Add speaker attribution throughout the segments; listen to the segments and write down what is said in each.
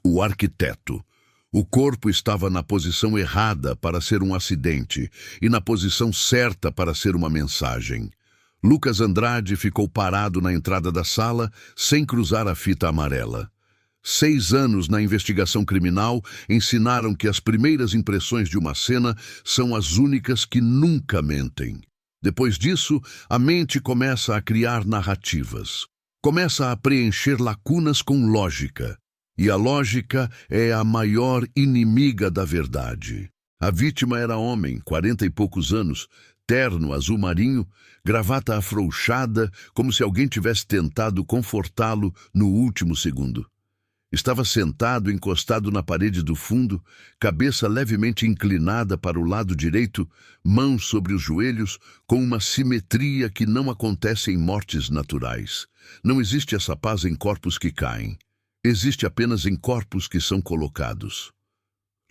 Speaker 1: O arquiteto. O corpo estava na posição errada para ser um acidente e na posição certa para ser uma mensagem. Lucas Andrade ficou parado na entrada da sala, sem cruzar a fita amarela. 6 anos na investigação criminal ensinaram que as primeiras impressões de uma cena são as únicas que nunca mentem. Depois disso, a mente começa a criar narrativas. Começa a preencher lacunas com lógica. E a lógica é a maior inimiga da verdade. A vítima era homem, 40 e poucos anos, terno azul marinho, gravata afrouxada, como se alguém tivesse tentado confortá-lo no último segundo. Estava sentado, encostado na parede do fundo, cabeça levemente inclinada para o lado direito, mãos sobre os joelhos, com uma simetria que não acontece em mortes naturais. Não existe essa paz em corpos que caem. Existe apenas em corpos que são colocados.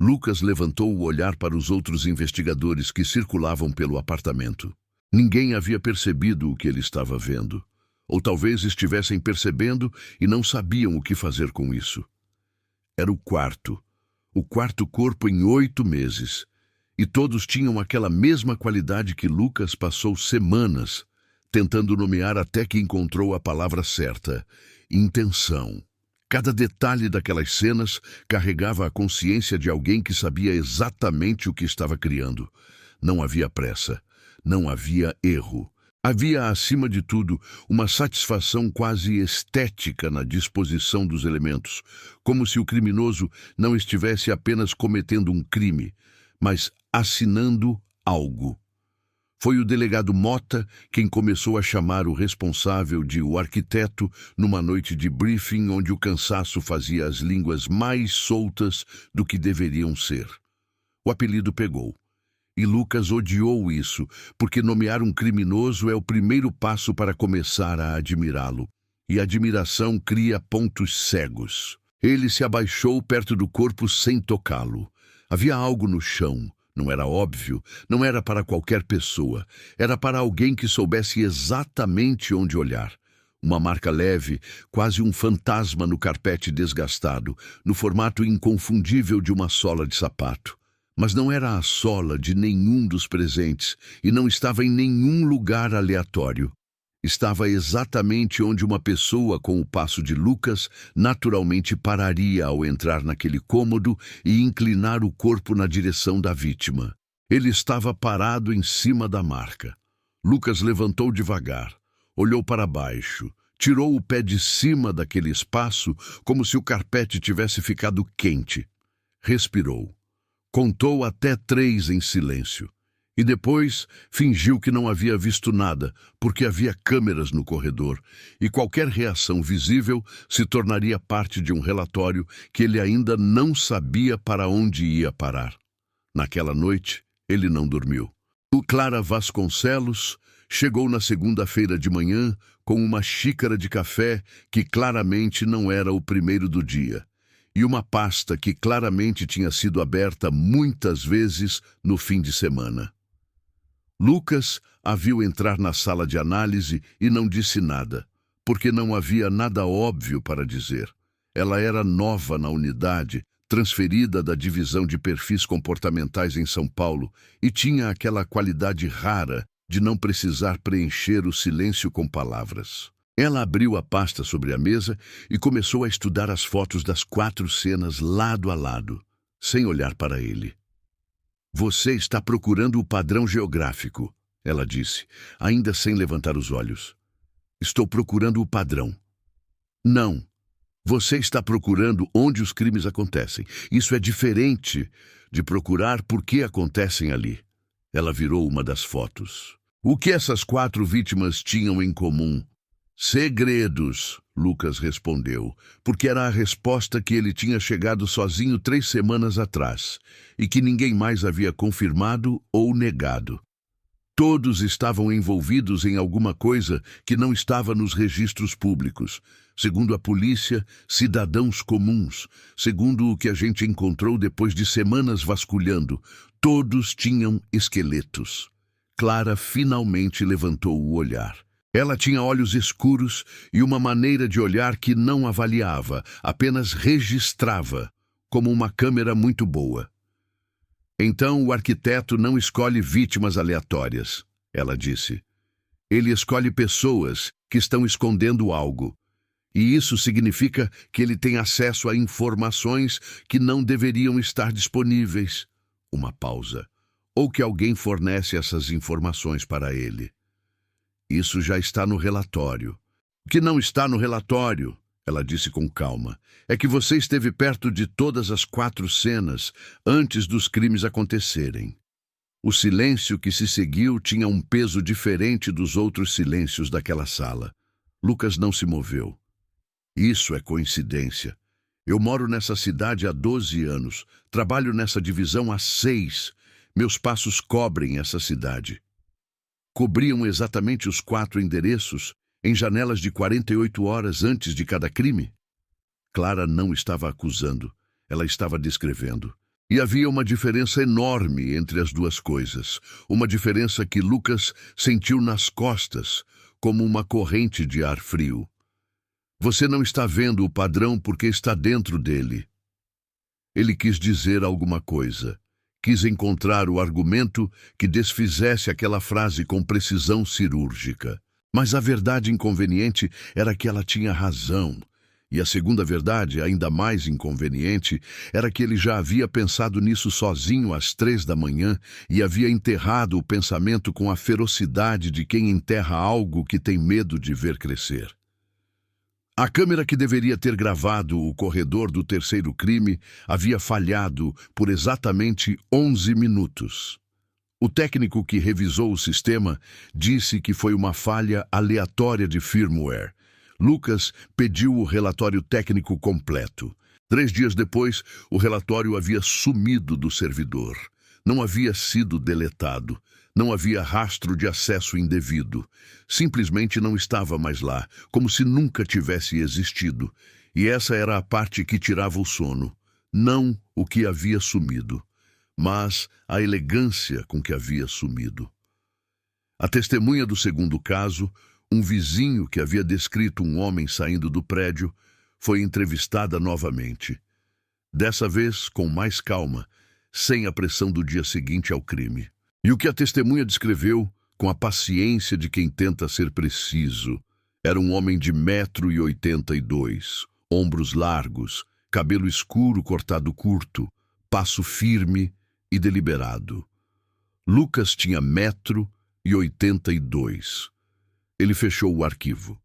Speaker 1: Lucas levantou o olhar para os outros investigadores que circulavam pelo apartamento. Ninguém havia percebido o que ele estava vendo. Ou talvez estivessem percebendo e não sabiam o que fazer com isso. Era o quarto corpo em 8 meses. E todos tinham aquela mesma qualidade que Lucas passou semanas tentando nomear até que encontrou a palavra certa: intenção. Cada detalhe daquelas cenas carregava a consciência de alguém que sabia exatamente o que estava criando. Não havia pressa, não havia erro. Havia, acima de tudo, uma satisfação quase estética na disposição dos elementos, como se o criminoso não estivesse apenas cometendo um crime, mas assinando algo. Foi o delegado Mota quem começou a chamar o responsável de o arquiteto numa noite de briefing onde o cansaço fazia as línguas mais soltas do que deveriam ser. O apelido pegou. E Lucas odiou isso, porque nomear um criminoso é o primeiro passo para começar a admirá-lo. E admiração cria pontos cegos. Ele se abaixou perto do corpo sem tocá-lo. Havia algo no chão. Não era óbvio, não era para qualquer pessoa. Era para alguém que soubesse exatamente onde olhar. Uma marca leve, quase um fantasma no carpete desgastado, no formato inconfundível de uma sola de sapato. Mas não era a sola de nenhum dos presentes e não estava em nenhum lugar aleatório. Estava exatamente onde uma pessoa com o passo de Lucas naturalmente pararia ao entrar naquele cômodo e inclinar o corpo na direção da vítima. Ele estava parado em cima da marca. Lucas levantou devagar, olhou para baixo, tirou o pé de cima daquele espaço como se o carpete tivesse ficado quente. Respirou. Contou até 3 em silêncio. E depois fingiu que não havia visto nada, porque havia câmeras no corredor, e qualquer reação visível se tornaria parte de um relatório que ele ainda não sabia para onde ia parar. Naquela noite, ele não dormiu. O Clara Vasconcelos chegou na segunda-feira de manhã com uma xícara de café que claramente não era o primeiro do dia, e uma pasta que claramente tinha sido aberta muitas vezes no fim de semana. Lucas a viu entrar na sala de análise e não disse nada, porque não havia nada óbvio para dizer. Ela era nova na unidade, transferida da divisão de perfis comportamentais em São Paulo, e tinha aquela qualidade rara de não precisar preencher o silêncio com palavras. Ela abriu a pasta sobre a mesa e começou a estudar as fotos das 4 cenas lado a lado, sem olhar para ele. Você está procurando o padrão geográfico, ela disse, ainda sem levantar os olhos. Estou procurando o padrão. Não. Você está procurando onde os crimes acontecem. Isso é diferente de procurar por que acontecem ali. Ela virou uma das fotos. O que essas 4 vítimas tinham em comum? Segredos, Lucas respondeu, porque era a resposta que ele tinha chegado sozinho 3 semanas atrás, e que ninguém mais havia confirmado ou negado. Todos estavam envolvidos em alguma coisa que não estava nos registros públicos. Segundo a polícia, cidadãos comuns. Segundo o que a gente encontrou depois de semanas vasculhando, todos tinham esqueletos. Clara finalmente levantou o olhar. Ela tinha olhos escuros e uma maneira de olhar que não avaliava, apenas registrava, como uma câmera muito boa. Então o arquiteto não escolhe vítimas aleatórias, ela disse. Ele escolhe pessoas que estão escondendo algo. E isso significa que ele tem acesso a informações que não deveriam estar disponíveis. Uma pausa. Ou que alguém fornece essas informações para ele. Isso já está no relatório. O que não está no relatório, ela disse com calma, é que você esteve perto de todas as 4 cenas antes dos crimes acontecerem. O silêncio que se seguiu tinha um peso diferente dos outros silêncios daquela sala. Lucas não se moveu. Isso é coincidência. Eu moro nessa cidade há 12 anos. Trabalho nessa divisão há 6. Meus passos cobrem essa cidade. Cobriam exatamente os 4 endereços, em janelas de 48 horas antes de cada crime? Clara não estava acusando. Ela estava descrevendo. E havia uma diferença enorme entre as duas coisas. Uma diferença que Lucas sentiu nas costas, como uma corrente de ar frio. Você não está vendo o padrão porque está dentro dele. Ele quis dizer alguma coisa. Quis encontrar o argumento que desfizesse aquela frase com precisão cirúrgica. Mas a verdade inconveniente era que ela tinha razão. E a segunda verdade, ainda mais inconveniente, era que ele já havia pensado nisso sozinho às 3 da manhã e havia enterrado o pensamento com a ferocidade de quem enterra algo que tem medo de ver crescer. A câmera que deveria ter gravado o corredor do terceiro crime havia falhado por exatamente 11 minutos. O técnico que revisou o sistema disse que foi uma falha aleatória de firmware. Lucas pediu o relatório técnico completo. 3 dias depois, o relatório havia sumido do servidor. Não havia sido deletado. Não havia rastro de acesso indevido. Simplesmente não estava mais lá, como se nunca tivesse existido. E essa era a parte que tirava o sono. Não o que havia sumido, mas a elegância com que havia sumido. A testemunha do segundo caso, um vizinho que havia descrito um homem saindo do prédio, foi entrevistada novamente. Dessa vez, com mais calma, sem a pressão do dia seguinte ao crime. E o que a testemunha descreveu, com a paciência de quem tenta ser preciso, era um homem de 1,82 m, ombros largos, cabelo escuro cortado curto, passo firme e deliberado. Lucas tinha 1,82 m. Ele fechou o arquivo.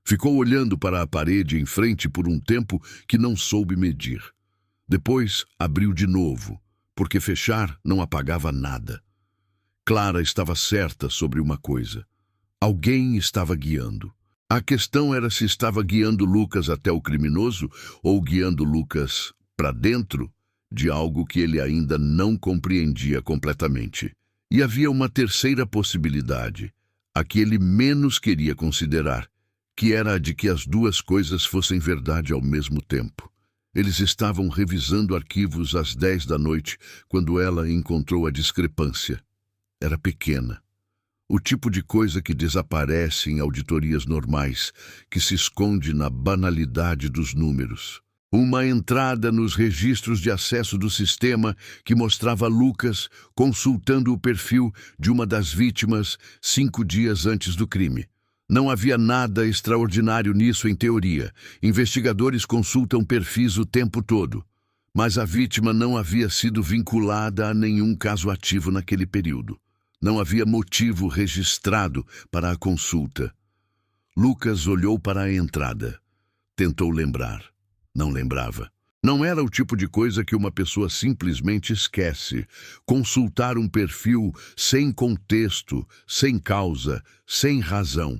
Speaker 1: Ficou olhando para a parede em frente por um tempo que não soube medir. Depois abriu de novo, porque fechar não apagava nada. Clara estava certa sobre uma coisa. Alguém estava guiando. A questão era se estava guiando Lucas até o criminoso ou guiando Lucas para dentro de algo que ele ainda não compreendia completamente. E havia uma terceira possibilidade, a que ele menos queria considerar, que era a de que as duas coisas fossem verdade ao mesmo tempo. Eles estavam revisando arquivos às 10 da noite, quando ela encontrou a discrepância. Era pequena. O tipo de coisa que desaparece em auditorias normais, que se esconde na banalidade dos números. Uma entrada nos registros de acesso do sistema que mostrava Lucas consultando o perfil de uma das vítimas 5 dias antes do crime. Não havia nada extraordinário nisso em teoria. Investigadores consultam perfis o tempo todo. Mas a vítima não havia sido vinculada a nenhum caso ativo naquele período. Não havia motivo registrado para a consulta. Lucas olhou para a entrada. Tentou lembrar. Não lembrava. Não era o tipo de coisa que uma pessoa simplesmente esquece. Consultar um perfil sem contexto, sem causa, sem razão.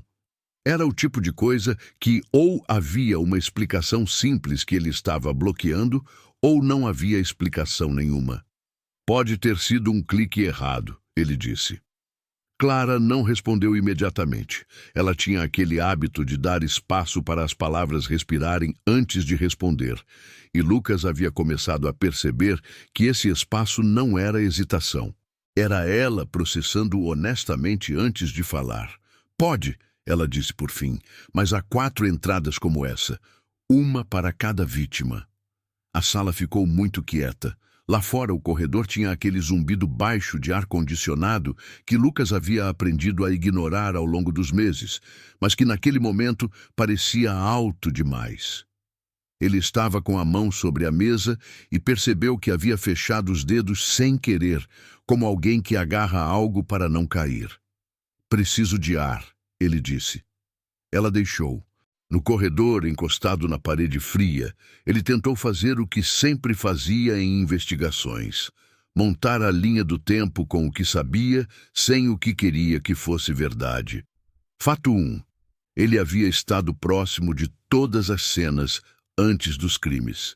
Speaker 1: Era o tipo de coisa que ou havia uma explicação simples que ele estava bloqueando, ou não havia explicação nenhuma. Pode ter sido um clique errado, ele disse. Clara não respondeu imediatamente. Ela tinha aquele hábito de dar espaço para as palavras respirarem antes de responder. E Lucas havia começado a perceber que esse espaço não era hesitação. Era ela processando honestamente antes de falar. Pode, ela disse por fim, mas há 4 entradas como essa, uma para cada vítima. A sala ficou muito quieta. Lá fora, o corredor tinha aquele zumbido baixo de ar-condicionado que Lucas havia aprendido a ignorar ao longo dos meses, mas que naquele momento parecia alto demais. Ele estava com a mão sobre a mesa e percebeu que havia fechado os dedos sem querer, como alguém que agarra algo para não cair. "Preciso de ar", ele disse. Ela deixou. No corredor, encostado na parede fria, ele tentou fazer o que sempre fazia em investigações: montar a linha do tempo com o que sabia, sem o que queria que fosse verdade. Fato 1. Ele havia estado próximo de todas as cenas antes dos crimes.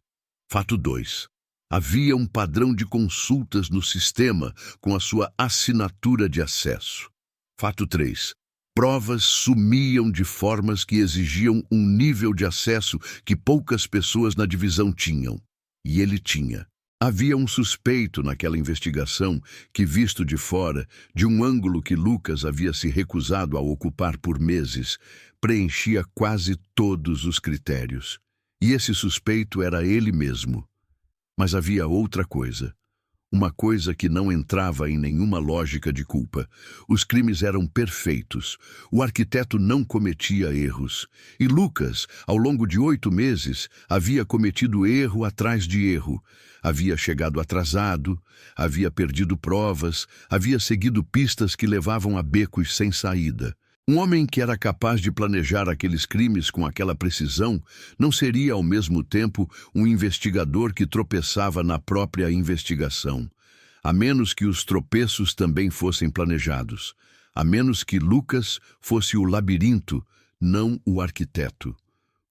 Speaker 1: Fato 2. Havia um padrão de consultas no sistema com a sua assinatura de acesso. Fato 3. Provas sumiam de formas que exigiam um nível de acesso que poucas pessoas na divisão tinham. E ele tinha. Havia um suspeito naquela investigação que, visto de fora, de um ângulo que Lucas havia se recusado a ocupar por meses, preenchia quase todos os critérios. E esse suspeito era ele mesmo. Mas havia outra coisa. Uma coisa que não entrava em nenhuma lógica de culpa. Os crimes eram perfeitos. O arquiteto não cometia erros. E Lucas, ao longo de 8 meses, havia cometido erro atrás de erro. Havia chegado atrasado, havia perdido provas, havia seguido pistas que levavam a becos sem saída. Um homem que era capaz de planejar aqueles crimes com aquela precisão não seria ao mesmo tempo um investigador que tropeçava na própria investigação, a menos que os tropeços também fossem planejados, a menos que Lucas fosse o labirinto, não o arquiteto.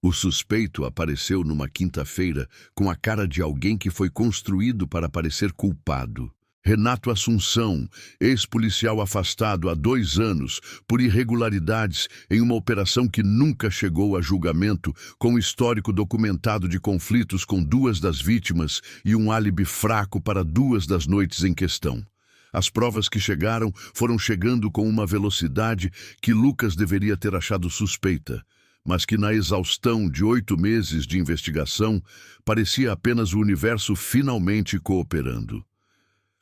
Speaker 1: O suspeito apareceu numa quinta-feira com a cara de alguém que foi construído para parecer culpado. Renato Assunção, ex-policial afastado há 2 anos por irregularidades em uma operação que nunca chegou a julgamento, com histórico documentado de conflitos com 2 das vítimas e um álibi fraco para 2 das noites em questão. As provas que chegaram foram chegando com uma velocidade que Lucas deveria ter achado suspeita, mas que na exaustão de 8 meses de investigação parecia apenas o universo finalmente cooperando.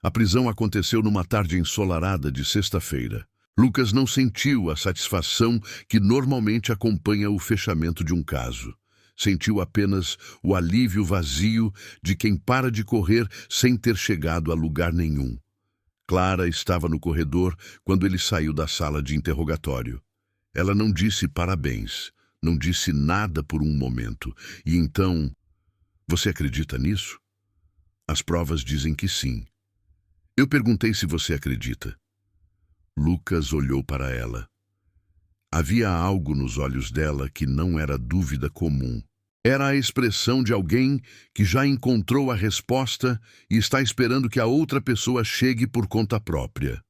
Speaker 1: A prisão aconteceu numa tarde ensolarada de sexta-feira. Lucas não sentiu a satisfação que normalmente acompanha o fechamento de um caso. Sentiu apenas o alívio vazio de quem para de correr sem ter chegado a lugar nenhum. Clara estava no corredor quando ele saiu da sala de interrogatório. Ela não disse parabéns, não disse nada por um momento. E então, "Você acredita nisso?" "As provas dizem que sim." "Eu perguntei se você acredita." Lucas olhou para ela. Havia algo nos olhos dela que não era dúvida comum. Era a expressão de alguém que já encontrou a resposta e está esperando que a outra pessoa chegue por conta própria.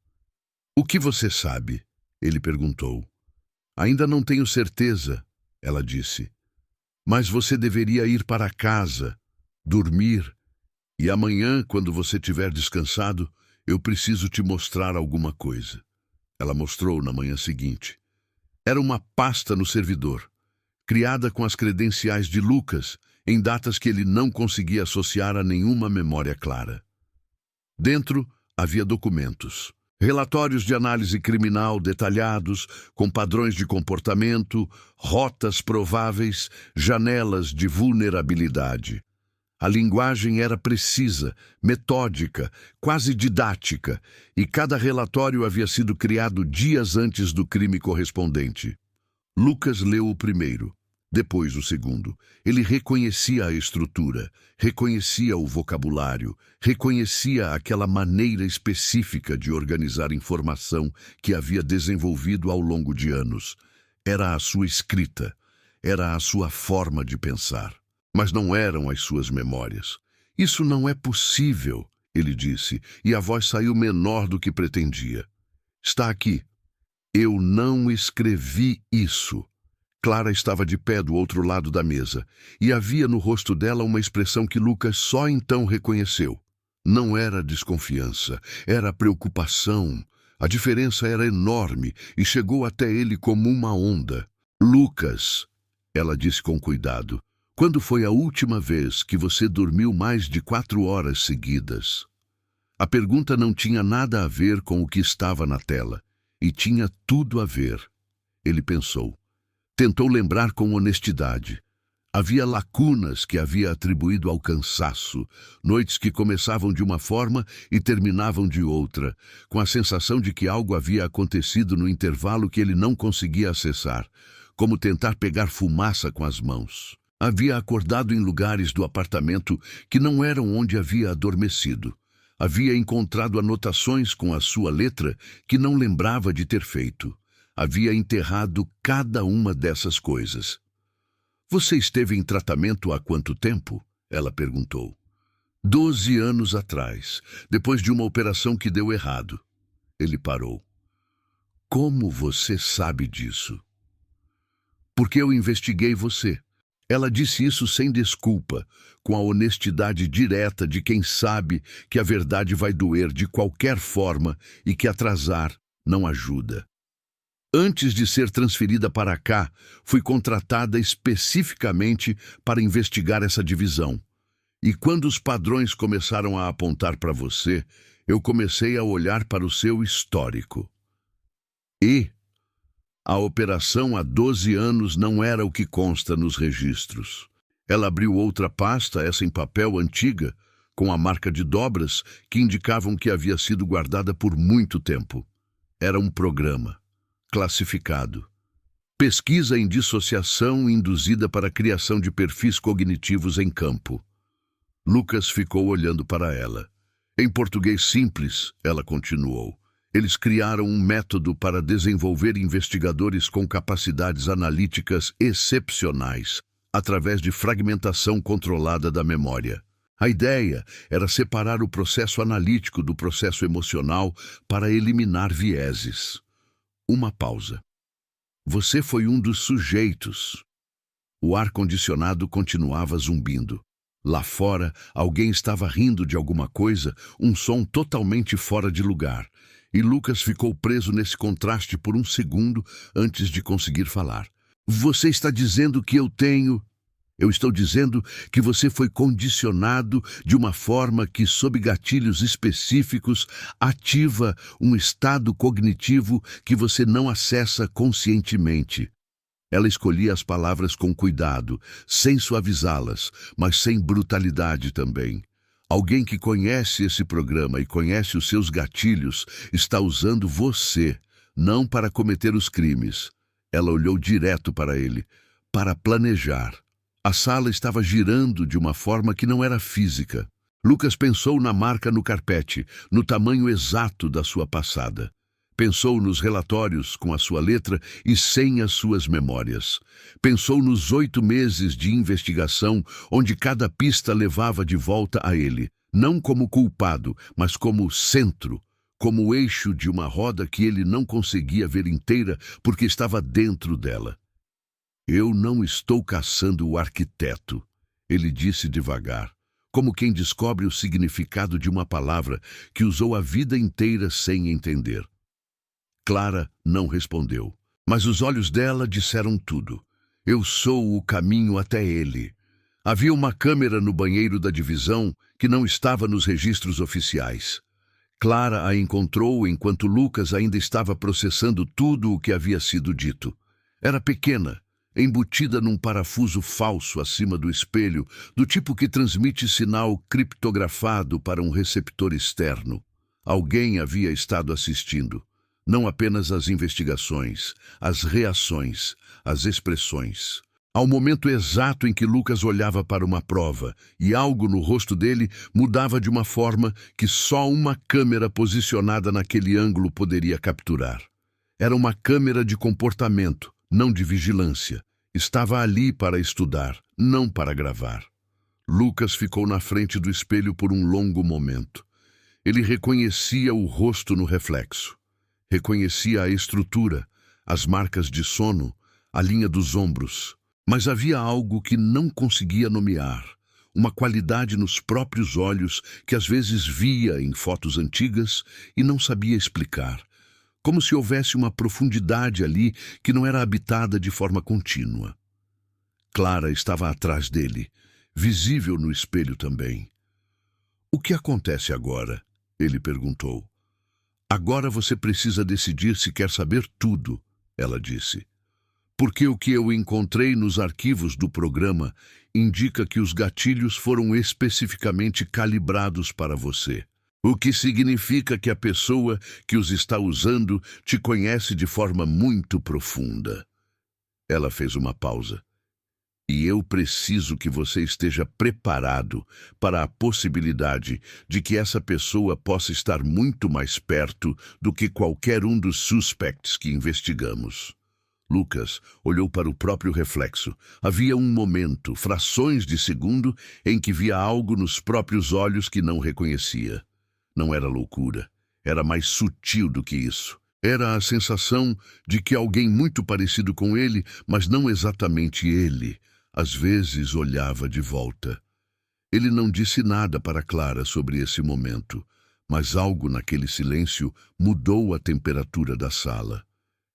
Speaker 1: "O que você sabe?" ele perguntou. "Ainda não tenho certeza", ela disse. "Mas você deveria ir para casa, dormir. E amanhã, quando você tiver descansado, eu preciso te mostrar alguma coisa." Ela mostrou na manhã seguinte. Era uma pasta no servidor, criada com as credenciais de Lucas, em datas que ele não conseguia associar a nenhuma memória clara. Dentro havia documentos, relatórios de análise criminal detalhados, com padrões de comportamento, rotas prováveis, janelas de vulnerabilidade. A linguagem era precisa, metódica, quase didática, e cada relatório havia sido criado dias antes do crime correspondente. Lucas leu o primeiro, depois o segundo. Ele reconhecia a estrutura, reconhecia o vocabulário, reconhecia aquela maneira específica de organizar informação que havia desenvolvido ao longo de anos. Era a sua escrita, era a sua forma de pensar. Mas não eram as suas memórias. "Isso não é possível", ele disse, e a voz saiu menor do que pretendia. "Está aqui." "Eu não escrevi isso." Clara estava de pé do outro lado da mesa, e havia no rosto dela uma expressão que Lucas só então reconheceu. Não era desconfiança, era preocupação, A diferença era enorme e chegou até ele como uma onda. Lucas, ela disse com cuidado, quando foi a última vez que você dormiu mais de 4 horas seguidas? A pergunta não tinha nada a ver com o que estava na tela, e tinha tudo a ver. Ele pensou. Tentou lembrar com honestidade. Havia lacunas que havia atribuído ao cansaço, noites que começavam de uma forma e terminavam de outra, com a sensação de que algo havia acontecido no intervalo que ele não conseguia acessar, como tentar pegar fumaça com as mãos. Havia acordado em lugares do apartamento que não eram onde havia adormecido. Havia encontrado anotações com a sua letra que não lembrava de ter feito. Havia enterrado cada uma dessas coisas. Você esteve em tratamento há quanto tempo? Ela perguntou. 12 anos atrás, depois de uma operação que deu errado. Ele parou. Como você sabe disso? Porque eu investiguei você. Ela disse isso sem desculpa, com a honestidade direta de quem sabe que a verdade vai doer de qualquer forma e que atrasar não ajuda. Antes de ser transferida para cá, fui contratada especificamente para investigar essa divisão. E quando os padrões começaram a apontar para você, eu comecei a olhar para o seu histórico. E a operação há 12 anos não era o que consta nos registros. Ela abriu outra pasta, essa em papel antiga, com a marca de dobras que indicavam que havia sido guardada por muito tempo. Era um programa. Classificado. Pesquisa em dissociação induzida para a criação de perfis cognitivos em campo. Lucas ficou olhando para ela. Em português simples, ela continuou, eles criaram um método para desenvolver investigadores com capacidades analíticas excepcionais, através de fragmentação controlada da memória. A ideia era separar o processo analítico do processo emocional para eliminar vieses. Uma pausa. Você foi um dos sujeitos. O ar-condicionado continuava zumbindo. Lá fora, alguém estava rindo de alguma coisa, um som totalmente fora de lugar. E Lucas ficou preso nesse contraste por um segundo antes de conseguir falar. Você está dizendo que eu tenho... Eu estou dizendo que você foi condicionado de uma forma que, sob gatilhos específicos, ativa um estado cognitivo que você não acessa conscientemente. Ela escolhia as palavras com cuidado, sem suavizá-las, mas sem brutalidade também. Alguém que conhece esse programa e conhece os seus gatilhos está usando você, não para cometer os crimes. Ela olhou direto para ele, para planejar. A sala estava girando de uma forma que não era física. Lucas pensou na marca no carpete, no tamanho exato da sua passada. Pensou nos relatórios com a sua letra e sem as suas memórias. Pensou nos 8 meses de investigação, onde cada pista levava de volta a ele, não como culpado, mas como centro, como o eixo de uma roda que ele não conseguia ver inteira porque estava dentro dela. Eu não estou caçando o arquiteto, ele disse devagar, como quem descobre o significado de uma palavra que usou a vida inteira sem entender. Clara não respondeu, mas os olhos dela disseram tudo. Eu sou o caminho até ele. Havia uma câmera no banheiro da divisão que não estava nos registros oficiais. Clara a encontrou enquanto Lucas ainda estava processando tudo o que havia sido dito. Era pequena, embutida num parafuso falso acima do espelho, do tipo que transmite sinal criptografado para um receptor externo. Alguém havia estado assistindo. Não apenas as investigações, as reações, as expressões. Ao momento exato em que Lucas olhava para uma prova, e algo no rosto dele mudava de uma forma que só uma câmera posicionada naquele ângulo poderia capturar. Era uma câmera de comportamento, não de vigilância. Estava ali para estudar, não para gravar. Lucas ficou na frente do espelho por um longo momento. Ele reconhecia o rosto no reflexo. Reconhecia a estrutura, as marcas de sono, a linha dos ombros. Mas havia algo que não conseguia nomear, uma qualidade nos próprios olhos que às vezes via em fotos antigas e não sabia explicar. como se houvesse uma profundidade ali que não era habitada de forma contínua. Clara estava atrás dele, visível no espelho também. "O que acontece agora?" ele perguntou. "Agora você precisa decidir se quer saber tudo", ela disse. "Porque o que eu encontrei nos arquivos do programa indica que os gatilhos foram especificamente calibrados para você. O que significa que a pessoa que os está usando te conhece de forma muito profunda." Ela fez uma pausa. "E eu preciso que você esteja preparado para a possibilidade de que essa pessoa possa estar muito mais perto do que qualquer um dos suspects que investigamos." Lucas olhou para o próprio reflexo. Havia um momento, frações de segundo, em que via algo nos próprios olhos que não reconhecia. Não era loucura. Era mais sutil do que isso. Era a sensação de que alguém muito parecido com ele, mas não exatamente ele, às vezes olhava de volta. Ele não disse nada para Clara sobre esse momento, mas algo naquele silêncio mudou a temperatura da sala.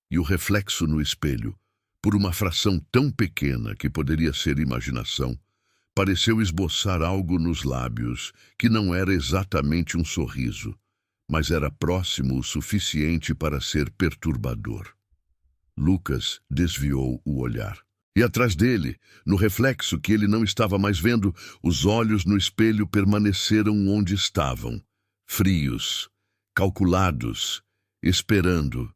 Speaker 1: E o reflexo no espelho, por uma fração tão pequena que poderia ser imaginação, pareceu esboçar algo nos lábios que não era exatamente um sorriso, mas era próximo o suficiente para ser perturbador. Lucas desviou o olhar. E atrás dele, no reflexo que ele não estava mais vendo, os olhos no espelho permaneceram onde estavam, frios, calculados, esperando.